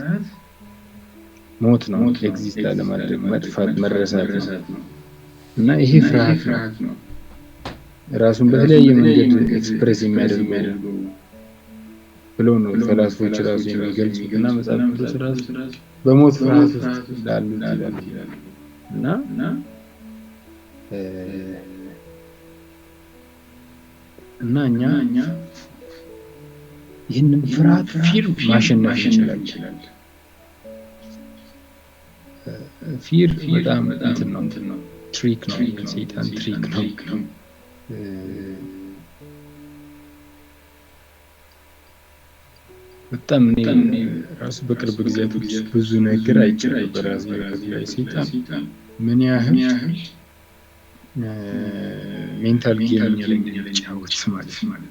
ሞት ነው። ኤግዚስት አለማድረግ፣ መጥፋት፣ መረሳት ነው እና ይሄ ፍርሃት ነው ራሱን በተለያየ መንገድ ኤክስፕሬስ የሚያደርገው ብለው ነው ፈላስፎች ራሱ የሚገልጹት እና መጽሐፍ ቅዱስ ራሱ በሞት ፍርሃት ውስጥ ላሉት ይላል እና እኛ ይህንን ፍርሃት ፊር ማሸነፍ እንችላለን። ፊር በጣም እንትን ነው፣ ትሪክ ነው፣ የሰይጣን ትሪክ ነው። በጣም እኔ ራሱ በቅርብ ጊዜያቶች ብዙ ነገር አይቻለሁ በራሴ ላይ ሰይጣን ምን ያህል ሜንታል ጌም የሚጫወት ማለት ነው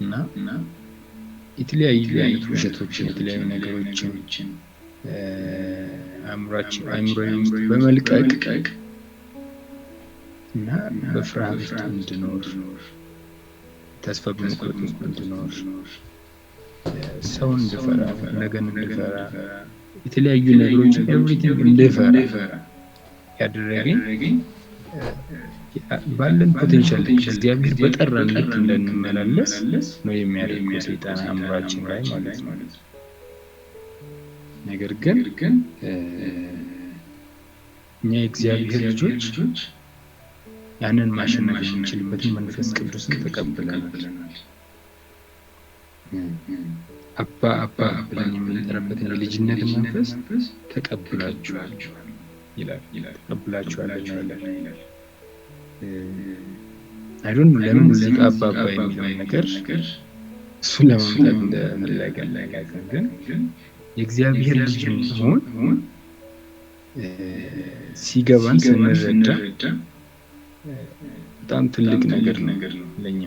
እና የተለያዩ አይነት ውሸቶችን የተለያዩ ነገሮችን አእምሮዬ ውስጥ በመልቀቅ እና በፍርሃት ውስጥ እንድኖር ተስፋ በመቁረጥ ውስጥ እንድኖር ሰውን እንድፈራ ነገን እንድፈራ የተለያዩ ነገሮችን ኤቭሪቲንግ እንድፈራ ያደረገኝ ባለን ፖቴንሻል እግዚአብሔር በጠራን ልክ እንድንመላለስ ነው የሚያደርገው ሰይጣን አእምሯችን ላይ ማለት ነው። ነገር ግን እኛ የእግዚአብሔር ልጆች ያንን ማሸነፍ የምንችልበትን መንፈስ ቅዱስን ተቀብለናል። አባ አባ ብለን የምንጠራበትን የልጅነት መንፈስ ተቀብላችኋል ይላል። ተቀብላችኋልና ይላል። አይዶን ለምን እዚህ ጋር አባ አባ የሚለውን ነገር እሱን ለማምጣት እንደፈለገ ግን የእግዚአብሔር ልጅ መሆን ሲገባን ስንረዳ በጣም ትልቅ ነገር ነው ለኛ።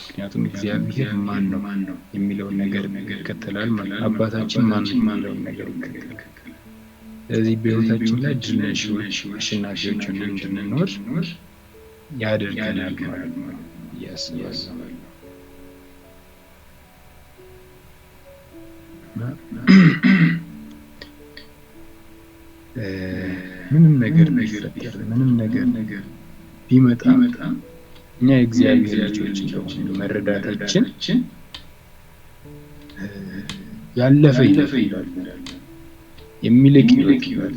ምክንያቱም እግዚአብሔር ማን ነው የሚለውን ነገር ይከተላል ማለት አባታችን ማን ነው የሚለውን ነገር ይከተላል። ስለዚህ በሕይወታችን ላይ ድል ነሺዎች አሸናፊዎች ሆነን እንድንኖር ያደርገናል ማለት ነው ያስባል። ምንም ነገር ቢፈጠር ምንም ነገር ቢመጣ እኛ የእግዚአብሔር ልጆች እንደሆነ መረዳታችን ያለፈ ይላል የሚልቅ ይላል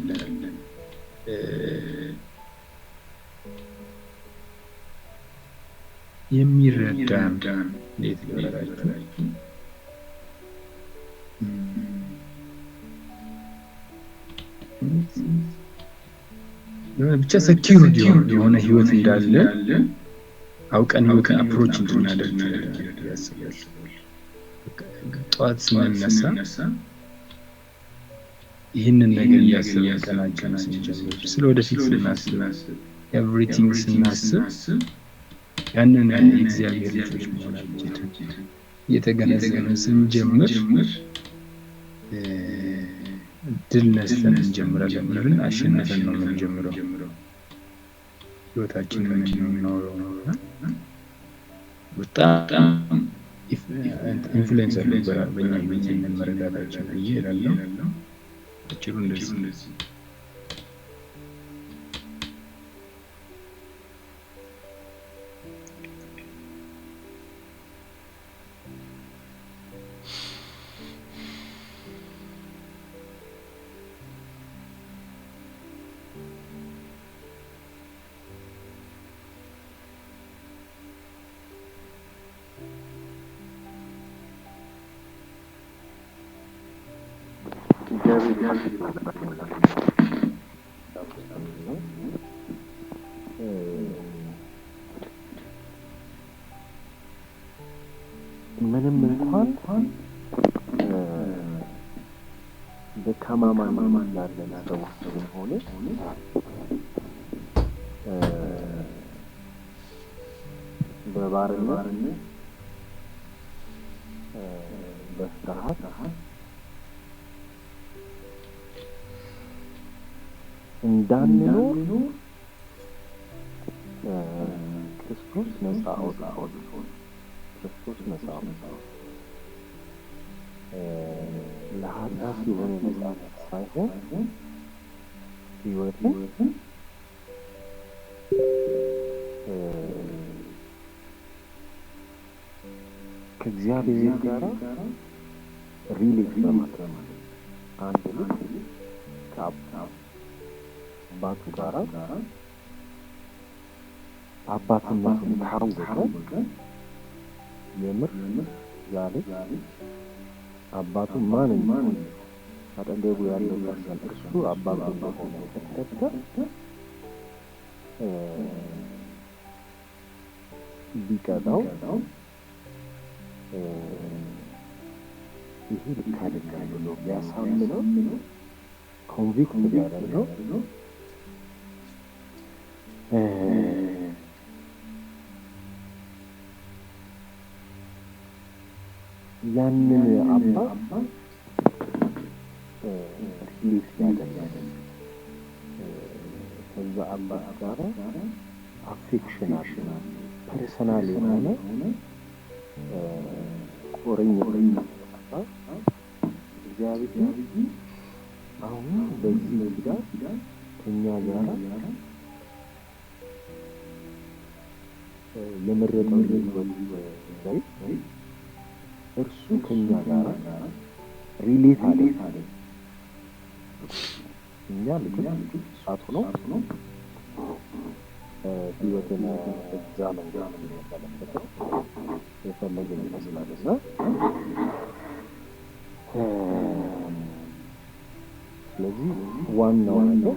የሚረዳ እንዴት ይላላችሁ ብቻ ሰኪዩርድ የሆነ ህይወት እንዳለ አውቀን ህይወትን አፕሮች እንድናደርግ ያስባል። ጠዋት ስንነሳ ይህንን ነገር እያሰብን ቀናችን ስንጀምር ስለ ወደፊት ስናስብ ኤቭሪቲንግ ስናስብ ያንን የእግዚአብሔር ልጆች መሆናችን እየተገነዘብን ስንጀምር ድል ነስተን እንጀምራለን ብለን አሸንፈን ነው የምንጀምረው ህይወታችንን የምንኖረው ነው። በጣም ኢንፍሉዌንስ አለው በእኛ ህይወት መረዳታችን ብዬ እላለሁ። አጭሩ እንደዚህ ምንም እንኳን ደካማ ማንነት ያለን ሰዎች ሆነ በባርነት በፍርሃት እንዳንኖር ክርስቶስ ነፃ አውጥቶን ክርስቶስ ነፃ አውጥቶን ለኃጢአት የሆነ ነፃነት ሳይሆን ሕይወትን ከእግዚአብሔር ጋር ሪሌት በማድረግ አንድ ልጅ ከአባቱ ጋር አባትነቱን ካወቀ የምር ያ ልጅ አባቱ ማን እንደሆነ አጠገቡ ያለው ፐርሰን እርሱ አባቱ እንደሆነ ከተረዳ ቢቀጣው ይሄ ልክ አይደለም ብሎ ቢያሳምነው ኮንቪክት ቢያደርገው ያንን አባት ሪሊፍ ያደርጋል። ከዛ አባት ጋር አፌክሽን ፐርሰናል የሆነ ቁርኝት እግዚአብሔር አሁን በዚህ ጋር ከኛ ጋር የመረጠው ህይወት ላይ እርሱ ከኛ ጋር ሪሌት አለ። እኛ ልክ ሳቱ ነው ህይወትን በዛ መንገድ የሚመለከተው የፈለገ ይመስላል እና ስለዚህ ዋናው ነገር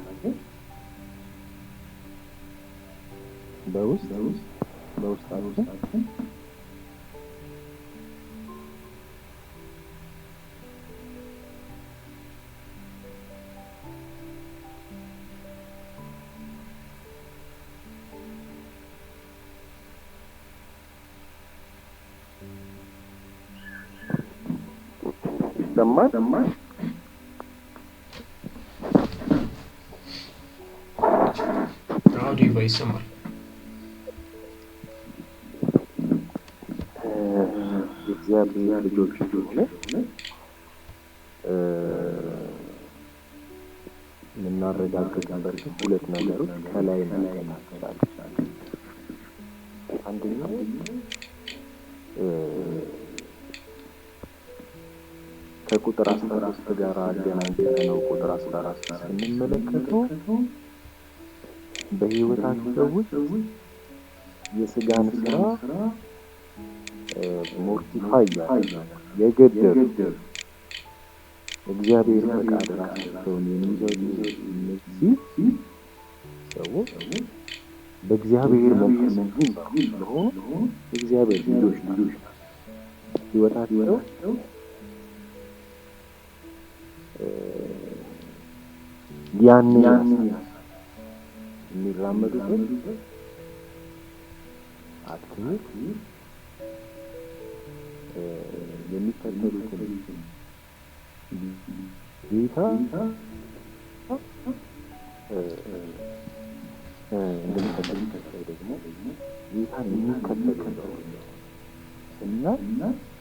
በውስጣችን ይሰማል። አውዲዮ ይሰማል። የእግዚአብሔር ልጆች ሆነ የምናረጋግጥባቸው ሁለት ነገሮች ከላይ እናገኛቸዋለን። አንደኛው ከቁጥር 14 ጋር አገናኝተን ነው። ቁጥር 14 ስንመለከተው በህይወታቸው ውስጥ የስጋን ስራ ሞርቲፋይ የገደሉ እግዚአብሔር ፈቃድ ራሳቸውን የሚገዙ እነዚህ ሰዎች በእግዚአብሔር መንፈስ የሚመሩ እግዚአብሔር ልጆች ናቸው። ህይወታቸው ያንን የሚራመዱበት አካሄድ የሚከተሉትን ጌታ እንደሚከተሉት ደግሞ ጌታን የሚከተሉ እና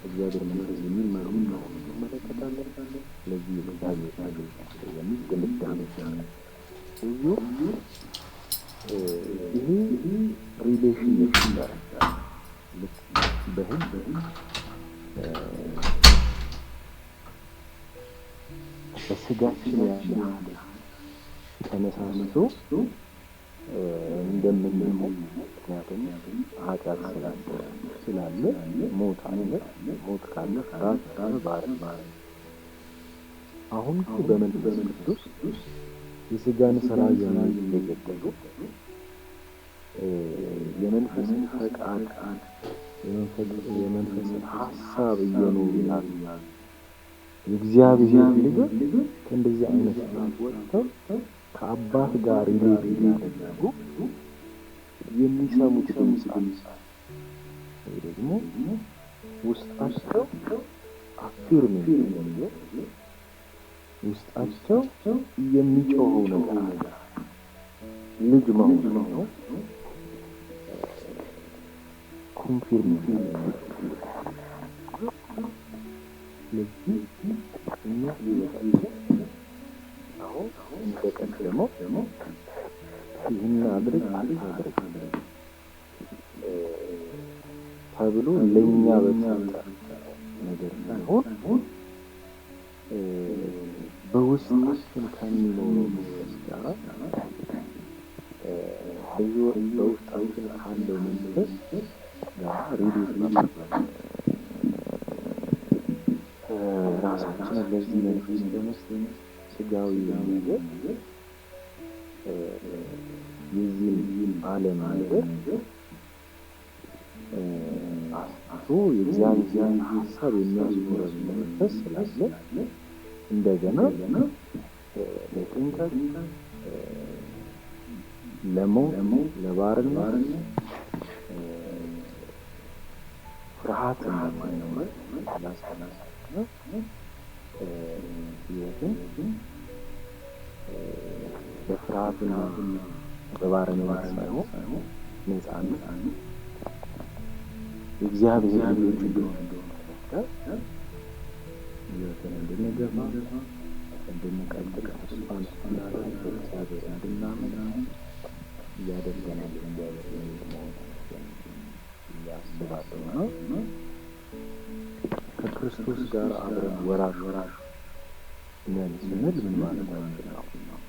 እግዚአብሔር መንፈስ የሚመሩ ነው እንመለከታለን። ስለዚህ እግዚአብሔር አገልግሎት የሚል ድምዳሜ ይሄ ሪሌሽን ይባላል። በህግ በስጋችን ያለ ተነሳስቶ እንደምንለው ምክንያቱም ኃጢአት ስላለ ሞት አለ። ሞት ካለ ፍርሃት ባርነት። አሁን በመንፈስ ቅዱስ የስጋን ስራ እየገደሉ የመንፈስን ፈቃድ የመንፈስን ሀሳብ እየኖሩ ያሉ የእግዚአብሔር ልጆች ከእንደዚህ አይነት ስርዓት ወጥተው ከአባት ጋር ሪሌት ያደርጋሉ። የሚሰሙት ድምፅ ወይ ደግሞ ውስጣቸው አፊርም የሚያደርገው ውስጣቸው የሚጮኸው ነገር አለ። ልጅ መሆን ነው። ኮንፊርም ስለዚህ እኛ ህይወታችን አሁን እንደቀደመው ይህን አድርግ አታድርግ ተብሎ ለእኛ በተሰጠ ነገር ሳይሆን በውስጣችን ከሚኖረው መንፈስ ጋር በውስጣችን ካለው መንፈስ ጋር ሪሌት ማድረግ ራሳችንን ለዚህ መንፈስ በመስጠት ስጋዊ ነገር የዚህን ዓለም ነገር አስቶ የእግዚአብሔር ሀሳብ የሚያስኖረን መንፈስ ስላለ እንደገና ለጭንቀት፣ ለሞት፣ ለባርነት፣ ፍርሃት እንደማይኖረን ላስቀናሳና ህይወትን በፍርሃትና በባርነት ሳይሆን ነፃነት የእግዚአብሔር ልጆች እንደሆነ ህይወትን እንድንገፋ እንድንቀጥል ተስፋን እንድናደርግ በእግዚአብሔር እንድናምን እያደረገናል። እግዚአብሔር መሆን እያስባለሁና ከክርስቶስ ጋር አብረን ወራሽ ነን ስንል ምን ማለታችን ነው?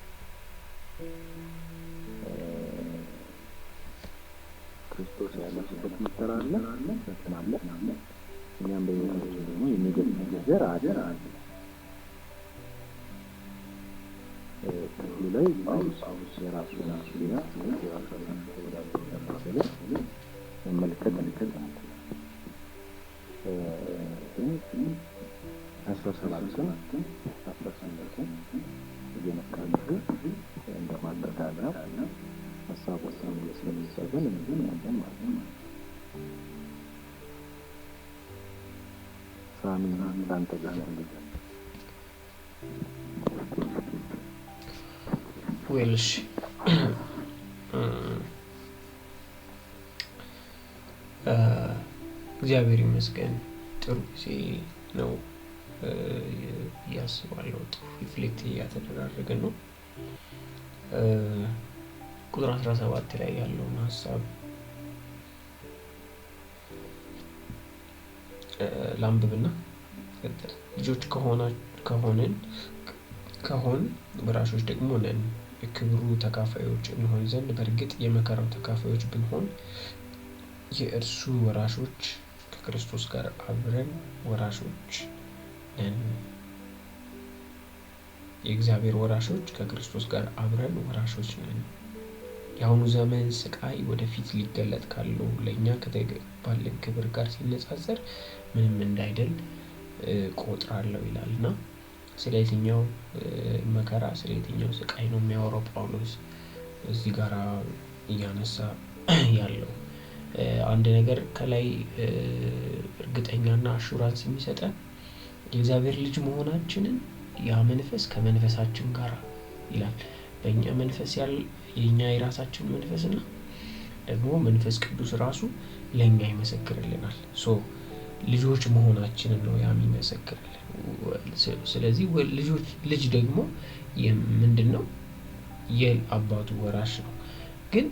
ክርስቶስ ያለፈበት መከራ አለ፣ ፈተና አለ። እኛም በሕይወታችን ደግሞ የሚገጥመን ነገር አለ። ክፍሉ ላይ ጳውሎስ የራሱን ሕይወት የራሱን ወዳለ መመልከት እንችላለን። 17 እየመካከሉ እንደማጠቃለያ ሀሳቦችን ስለሚሰበን እንችላለን ማለት ነው። ሳሚ አንተ ጋር ዌልሽ እግዚአብሔር ይመስገን ጥሩ ጊዜ ነው ያስባለሁ። ጥሩ ሪፍሌክት እያተደረገን ነው። ቁጥር 17 ላይ ያለውን ሀሳብ ላንብብና ልጆች ከሆን ወራሾች ደግሞ ነን፣ የክብሩ ተካፋዮች እንሆን ዘንድ በእርግጥ የመከራው ተካፋዮች ብንሆን የእርሱ ወራሾች ከክርስቶስ ጋር አብረን ወራሾች ነን። የእግዚአብሔር ወራሾች ከክርስቶስ ጋር አብረን ወራሾች ነን። የአሁኑ ዘመን ስቃይ ወደፊት ሊገለጥ ካለው ለእኛ ከተገባልን ክብር ጋር ሲነጻጸር ምንም እንዳይደል ቆጥራለሁ ይላልና ስለ የትኛው መከራ ስለ የትኛው ስቃይ ነው የሚያወራው ጳውሎስ እዚህ ጋር እያነሳ ያለው? አንድ ነገር ከላይ እርግጠኛና አሹራንስ የሚሰጠን የእግዚአብሔር ልጅ መሆናችንን ያ መንፈስ ከመንፈሳችን ጋር ይላል። በእኛ መንፈስ የኛ የራሳችን መንፈስና ደግሞ መንፈስ ቅዱስ ራሱ ለኛ ይመሰክርልናል። ልጆች መሆናችንን ነው ያ የሚመሰክርልን። ስለዚህ ልጅ ደግሞ ምንድነው? የአባቱ ወራሽ ነው። ግን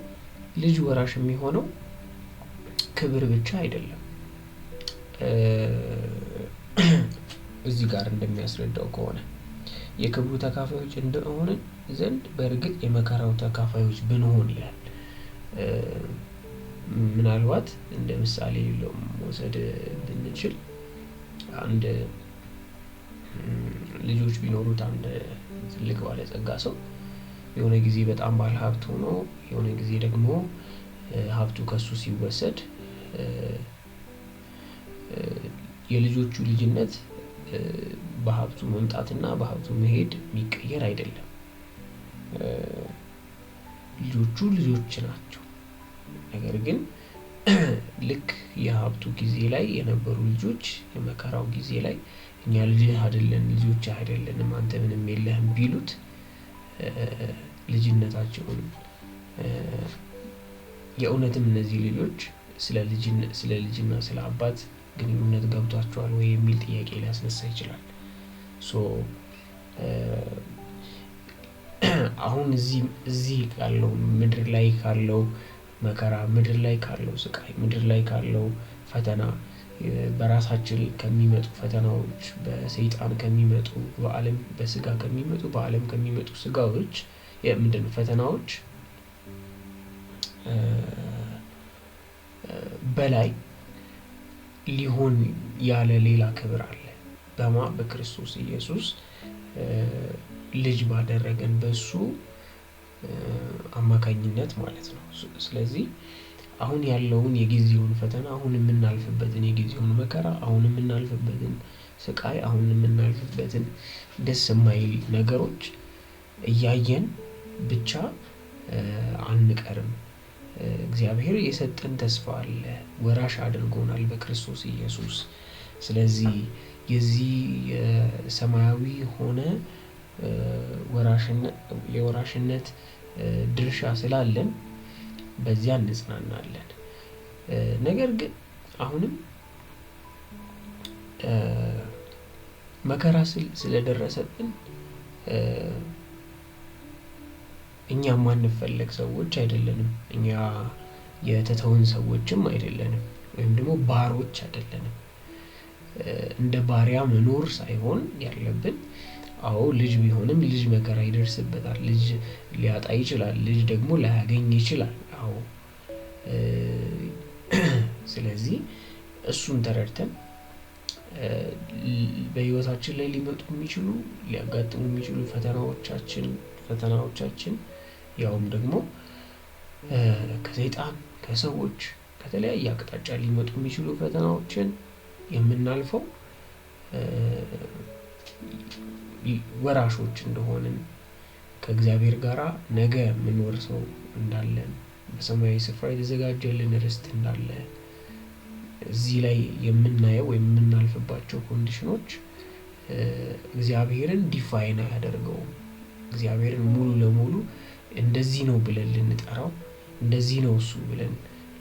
ልጅ ወራሽ የሚሆነው ክብር ብቻ አይደለም። እዚህ ጋር እንደሚያስረዳው ከሆነ የክብሩ ተካፋዮች እንደሆንን ዘንድ በእርግጥ የመከራው ተካፋዮች ብንሆን ይላል። ምናልባት እንደ ምሳሌ መውሰድ ብንችል አንድ ልጆች ቢኖሩት አንድ ትልቅ ባለጸጋ ሰው የሆነ ጊዜ በጣም ባለ ሀብት ሆኖ የሆነ ጊዜ ደግሞ ሀብቱ ከሱ ሲወሰድ የልጆቹ ልጅነት በሀብቱ መምጣትና በሀብቱ መሄድ የሚቀየር አይደለም። ልጆቹ ልጆች ናቸው። ነገር ግን ልክ የሀብቱ ጊዜ ላይ የነበሩ ልጆች የመከራው ጊዜ ላይ እኛ ልጅህ አይደለን ልጆች አይደለንም አንተ ምንም የለህም ቢሉት ልጅነታቸውን የእውነትም እነዚህ ልጆች ስለ ልጅና ስለ አባት ግንኙነት ገብቷቸዋል ወይ የሚል ጥያቄ ሊያስነሳ ይችላል። አሁን እዚህ ያለው ምድር ላይ ካለው መከራ፣ ምድር ላይ ካለው ስቃይ፣ ምድር ላይ ካለው ፈተና፣ በራሳችን ከሚመጡ ፈተናዎች፣ በሰይጣን ከሚመጡ በዓለም በስጋ ከሚመጡ በዓለም ከሚመጡ ስጋዎች ምንድነው ፈተናዎች በላይ ሊሆን ያለ ሌላ ክብር አለ። በክርስቶስ ኢየሱስ ልጅ ባደረገን በሱ አማካኝነት ማለት ነው። ስለዚህ አሁን ያለውን የጊዜውን ፈተና፣ አሁን የምናልፍበትን የጊዜውን መከራ፣ አሁን የምናልፍበትን ስቃይ፣ አሁን የምናልፍበትን ደስ የማይል ነገሮች እያየን ብቻ አንቀርም። እግዚአብሔር የሰጠን ተስፋ አለ። ወራሽ አድርጎናል በክርስቶስ ኢየሱስ። ስለዚህ የዚህ ሰማያዊ ሆነ የወራሽነት ድርሻ ስላለን በዚያ እንጽናናለን። ነገር ግን አሁንም መከራ ስለደረሰብን እኛ ማንፈለግ ሰዎች አይደለንም። እኛ የተተውን ሰዎችም አይደለንም፣ ወይም ደግሞ ባሮች አይደለንም። እንደ ባሪያ መኖር ሳይሆን ያለብን ልጅ ቢሆንም ልጅ መከራ ይደርስበታል። ልጅ ሊያጣ ይችላል። ልጅ ደግሞ ላያገኝ ይችላል። ስለዚህ እሱን ተረድተን በህይወታችን ላይ ሊያጋጥሙ የሚችሉ ፈተናዎቻችን ያውም ደግሞ ከሰይጣን ከሰዎች ከተለያየ አቅጣጫ ሊመጡ የሚችሉ ፈተናዎችን የምናልፈው ወራሾች እንደሆንን ከእግዚአብሔር ጋር ነገ የምንወርሰው እንዳለን በሰማያዊ ስፍራ የተዘጋጀልን ርስት እንዳለ እዚህ ላይ የምናየው ወይም የምናልፍባቸው ኮንዲሽኖች እግዚአብሔርን ዲፋይን አያደርገውም። እግዚአብሔርን ሙሉ ለሙሉ እንደዚህ ነው ብለን ልንጠራው እንደዚህ ነው እሱ ብለን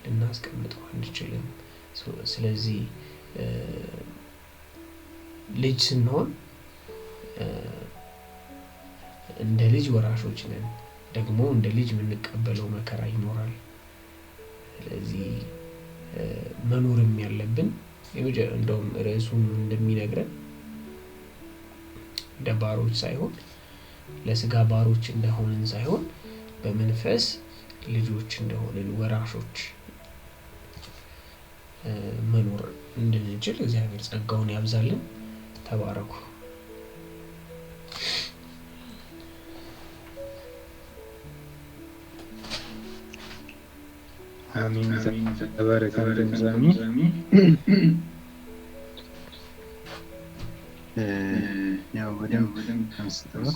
ልናስቀምጠው አንችልም። ስለዚህ ልጅ ስንሆን እንደ ልጅ ወራሾች ነን። ደግሞ እንደ ልጅ የምንቀበለው መከራ ይኖራል። ስለዚህ መኖርም ያለብን እንደውም ርዕሱም እንደሚነግረን እንደ ባሮች ሳይሆን ለስጋ ባሮች እንደሆንን ሳይሆን በመንፈስ ልጆች እንደሆንን ወራሾች መኖር እንድንችል እግዚአብሔር ጸጋውን ያብዛልን። ተባረኩ። አሜን። ተባረክ አንተም ሳሚ። ያው በደንብ አንስተዋል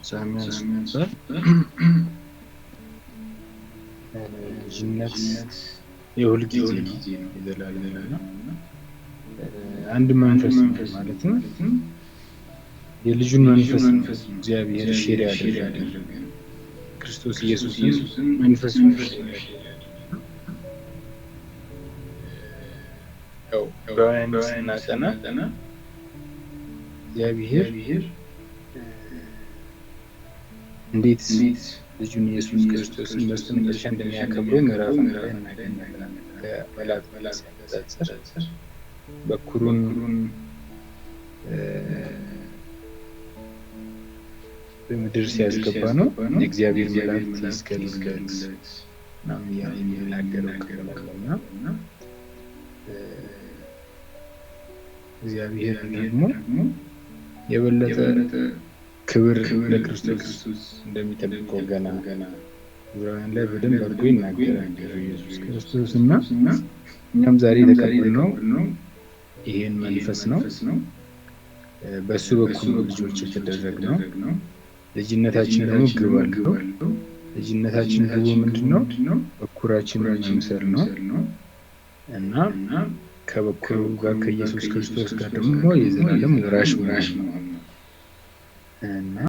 ሳሚ አንስተዋል። ልጅነት የሁል ጊዜ ነው፣ የዘላለም ነው። አንድ መንፈስ ማለት ነው። የልጁን መንፈስ እግዚአብሔር ሼር ያደረገ ክርስቶስ ኢየሱስን መንፈሱን ዕብራውያን ስናጠና እግዚአብሔር እንዴት ልጁን ኢየሱስ ክርስቶስን በስተመጨረሻ እንደሚያከብረው ምዕራፍ እናገኛለን። ከመላእክት ሲያነጻጽር በኩሩን በምድር ሲያስገባ ነው የእግዚአብሔር መላእክት ይስገዱለት ምናምን እያለ የሚናገረው ክፍል አለና እግዚአብሔር ደግሞ የበለጠ ክብር ለክርስቶስ እንደሚጠብቀው ገና ዕብራውያን ላይ በደንብ አድርጎ ይናገራል ኢየሱስ ክርስቶስ እና እኛም ዛሬ የተቀበልነው ይሄን መንፈስ ነው። በእሱ በኩል ልጆች የተደረግነው። ልጅነታችን ደግሞ ግብ አለው። ልጅነታችን ግቡ ምንድን ነው? በኩራችንን መምሰል ነው እና ከበኩሩ ጋር ከኢየሱስ ክርስቶስ ጋር ደግሞ የዘላለም ወራሽ ነው እና